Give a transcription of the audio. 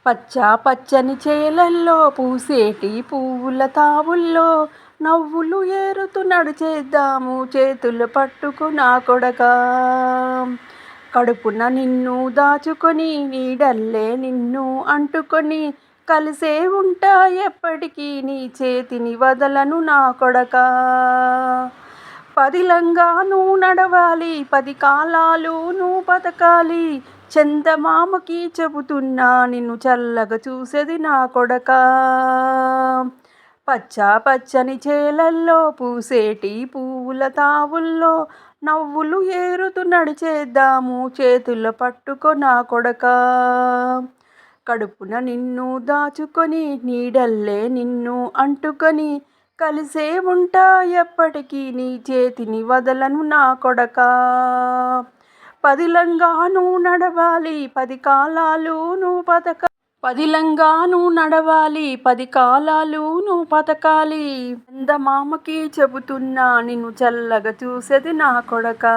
పచ్చా పచ్చని చేలల్లో పూసేటి పువ్వుల తావుల్లో నవ్వులు ఏరుతూ నడిచేద్దాము చేతులు పట్టుకు నా కొడకా. కడుపున నిన్ను దాచుకొని నీడల్లే నిన్ను అంటుకొని కలిసే ఉంటా ఎప్పటికీ నీ చేతిని వదలను నా కొడకా. పదిలంగాను నడవాలి 10 కాలాలు నువ్వు బతకాలి చందమామకి చెబుతున్నా నిన్ను చల్లగా చూసేది నా కొడకా. పచ్చా పచ్చని చేలల్లో పూసేటి పువ్వుల తావుల్లో నవ్వులు ఏరుతూ నడిచేద్దాము చేతులు పట్టుకో నా కొడకా. కడుపున నిన్ను దాచుకొని నీడల్లే నిన్ను అంటుకొని కలిసే ఉంటా ఎప్పటికీ నీ చేతిని వదలను నా కొడకా. పదిలంగాను నడవాలి 10 కాలాలు నువ్వు బతకాలి. పదిలంగాను నడవాలి 10 కాలాలు నువ్వు బతకాలి చందమామకి చెబుతున్నా నిన్ను చల్లగా చూసేది నా కొడకా.